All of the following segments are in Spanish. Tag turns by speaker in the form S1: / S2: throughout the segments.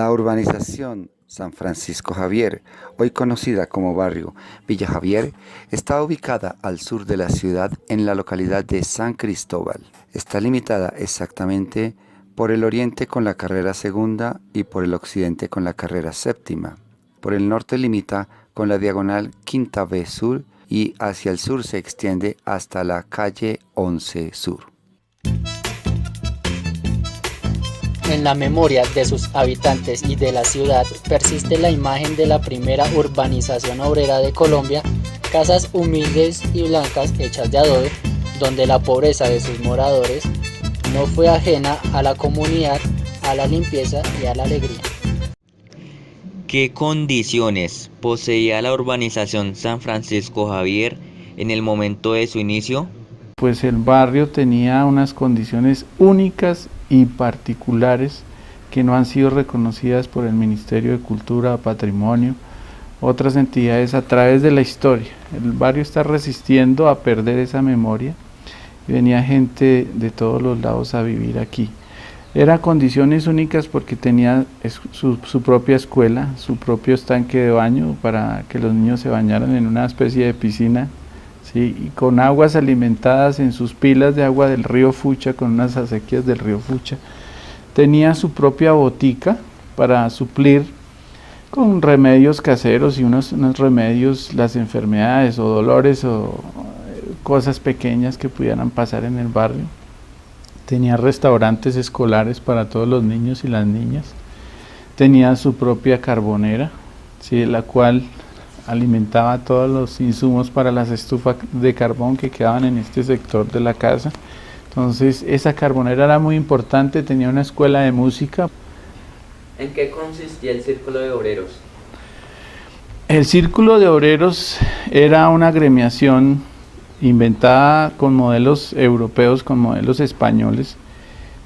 S1: La urbanización San Francisco Javier, hoy conocida como barrio Villa Javier, está ubicada al sur de la ciudad en la localidad de San Cristóbal. Está limitada exactamente por el oriente con la carrera segunda y por el occidente con la carrera séptima. Por el norte limita con la diagonal Quinta B Sur y hacia el sur se extiende hasta la calle 11 Sur.
S2: En la memoria de sus habitantes y de la ciudad persiste la imagen de la primera urbanización obrera de Colombia, casas humildes y blancas hechas de adobe, donde la pobreza de sus moradores no fue ajena a la comunidad, a la limpieza y a la alegría.
S3: ¿Qué condiciones poseía la urbanización San Francisco Javier en el momento de su inicio?
S4: Pues el barrio tenía unas condiciones únicas y particulares que no han sido reconocidas por el Ministerio de Cultura, Patrimonio, otras entidades a través de la historia. El barrio está resistiendo a perder esa memoria y venía gente de todos los lados a vivir aquí. Eran condiciones únicas porque tenía su propia escuela, su propio estanque de baño para que los niños se bañaran en una especie de piscina, ¿sí? Y con aguas alimentadas en sus pilas de agua del río Fucha, con unas acequias del río Fucha. Tenía su propia botica para suplir con remedios caseros y unos remedios las enfermedades o dolores o cosas pequeñas que pudieran pasar en el barrio. Tenía restaurantes escolares para todos los niños y las niñas. Tenía su propia carbonera, ¿sí? La cual alimentaba todos los insumos para las estufas de carbón que quedaban en este sector de la casa. Entonces esa carbonera era muy importante, tenía una escuela de música.
S3: ¿En qué consistía el Círculo de Obreros?
S4: El Círculo de Obreros era una agremiación inventada con modelos europeos, con modelos españoles,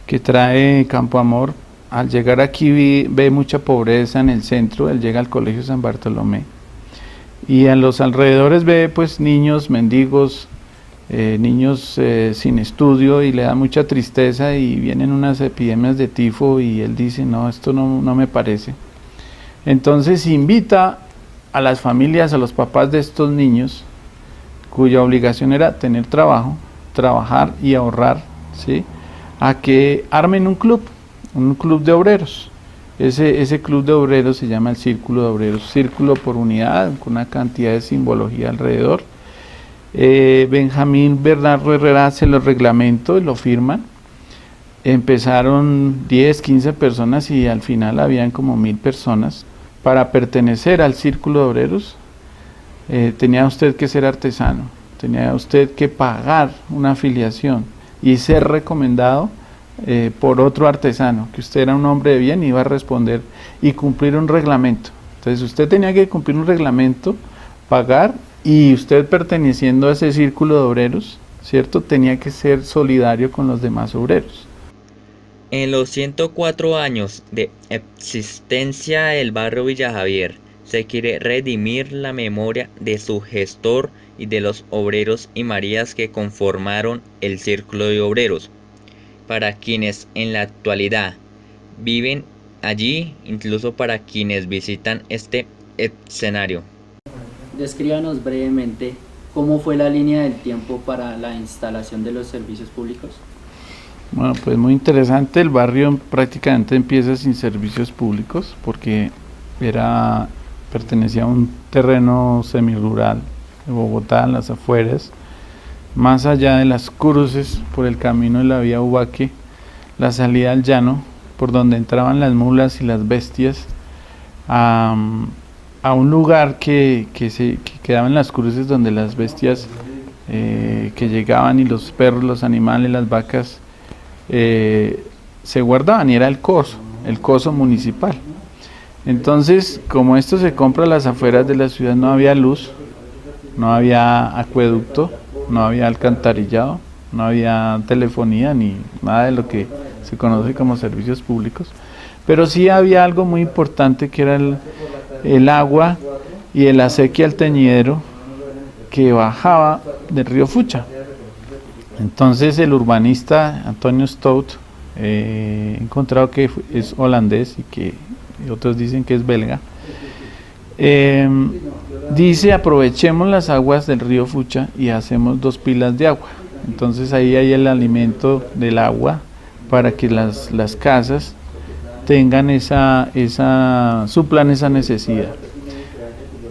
S4: que trae Campo Amor. Al llegar aquí ve mucha pobreza en el centro, él llega al Colegio San Bartolomé y en los alrededores ve pues niños mendigos, niños sin estudio, y le da mucha tristeza y vienen unas epidemias de tifo y él dice no, esto no me parece. Entonces invita a las familias, a los papás de estos niños, cuya obligación era tener trabajo, trabajar y ahorrar, ¿sí?, a que armen un club de obreros. Ese club de obreros se llama el Círculo de Obreros, círculo por unidad, con una cantidad de simbología alrededor. Benjamín Bernardo Herrera hace los reglamentos, lo firman. Empezaron 10, 15 personas y al final habían como 1000 personas. Para pertenecer al Círculo de Obreros tenía usted que ser artesano, tenía usted que pagar una afiliación y ser recomendado por otro artesano, que usted era un hombre de bien y iba a responder y cumplir un reglamento. Entonces usted tenía que cumplir un reglamento, pagar, y usted perteneciendo a ese Círculo de Obreros, ¿cierto?, tenía que ser solidario con los demás obreros.
S3: En los 104 años de existencia del barrio Villa Javier, se quiere redimir la memoria de su gestor y de los obreros y Marías que conformaron el Círculo de Obreros, para quienes en la actualidad viven allí, incluso para quienes visitan este escenario.
S2: Descríbanos brevemente cómo fue la línea del tiempo para la instalación de los servicios públicos.
S4: Bueno, pues muy interesante. El barrio prácticamente empieza sin servicios públicos porque pertenecía a un terreno semirural de Bogotá, en las afueras, más allá de las cruces por el camino de la vía Ubaque, la salida al llano, por donde entraban las mulas y las bestias, a un lugar que quedaba en las cruces donde las bestias que llegaban y los perros, los animales, las vacas se guardaban, y era el coso municipal. Entonces, como esto se compra a las afueras de la ciudad, no había luz, no había acueducto, no había alcantarillado, no había telefonía ni nada de lo que se conoce como servicios públicos, pero sí había algo muy importante que era el agua y el acequia al teñidero que bajaba del río Fucha. Entonces el urbanista Antonio Stout, he encontrado que es holandés y que y otros dicen que es belga. Dice: aprovechemos las aguas del río Fucha y hacemos 2 pilas de agua. Entonces ahí hay el alimento del agua para que las casas tengan suplan esa necesidad.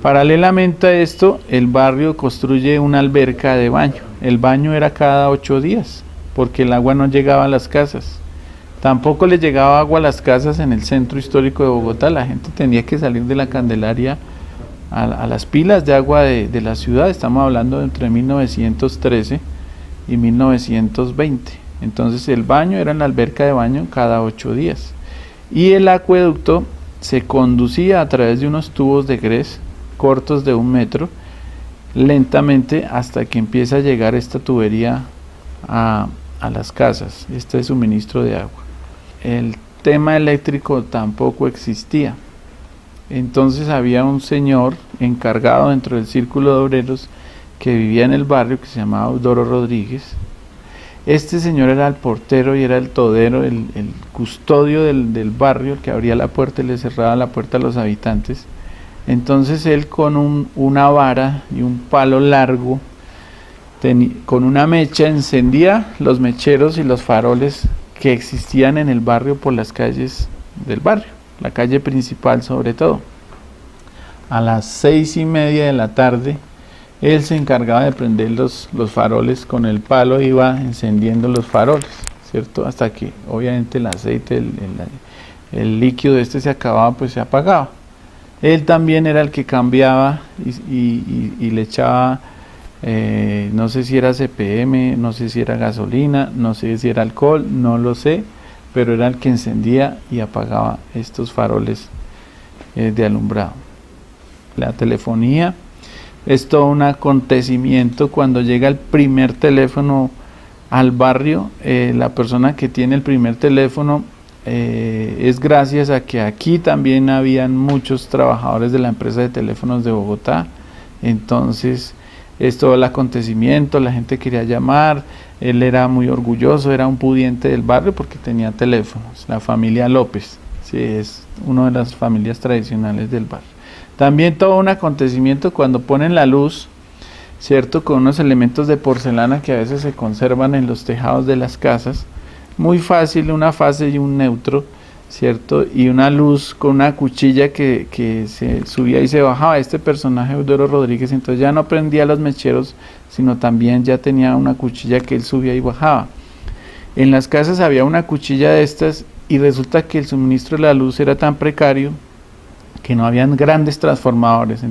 S4: Paralelamente a esto, el barrio construye una alberca de baño. El baño era cada 8 días, porque el agua no llegaba a las casas. Tampoco le llegaba agua a las casas en el centro histórico de Bogotá. La gente tenía que salir de la Candelaria a las pilas de agua de la ciudad. Estamos hablando de entre 1913 y 1920. Entonces el baño era en la alberca de baño cada 8 días. Y el acueducto se conducía a través de unos tubos de grés cortos de 1 metro, lentamente, hasta que empieza a llegar esta tubería a las casas, este suministro de agua. El tema eléctrico tampoco existía. Entonces había un señor encargado dentro del círculo de obreros que vivía en el barrio, que se llamaba Eudoro Rodríguez. Este señor era el portero y era el todero, el custodio del barrio, el que abría la puerta y le cerraba la puerta a los habitantes. Entonces él, con una vara y un palo largo, con una mecha, encendía los mecheros y los faroles que existían en el barrio por las calles del barrio, la calle principal sobre todo. A las 6:30 de la tarde, él se encargaba de prender los faroles. Con el palo iba encendiendo los faroles, ¿cierto? Hasta que obviamente el aceite, el líquido se acababa, pues se apagaba. Él también era el que cambiaba y le echaba, no sé si era CPM, no sé si era gasolina, no sé si era alcohol, no lo sé, pero era el que encendía y apagaba estos faroles de alumbrado. La telefonía es todo un acontecimiento. Cuando llega el primer teléfono al barrio, la persona que tiene el primer teléfono es gracias a que aquí también habían muchos trabajadores de la empresa de teléfonos de Bogotá. Entonces es todo el acontecimiento, la gente quería llamar, él era muy orgulloso, era un pudiente del barrio porque tenía teléfonos. La familia López, sí, es una de las familias tradicionales del barrio. También todo un acontecimiento cuando ponen la luz, ¿cierto? Con unos elementos de porcelana que a veces se conservan en los tejados de las casas. Muy fácil, una fase y un neutro, ¿cierto? Y una luz con una cuchilla que se subía y se bajaba. Este personaje, Eudoro Rodríguez, entonces ya no prendía los mecheros, sino también ya tenía una cuchilla que él subía y bajaba. En las casas había una cuchilla de estas y resulta que el suministro de la luz era tan precario que no habían grandes transformadores.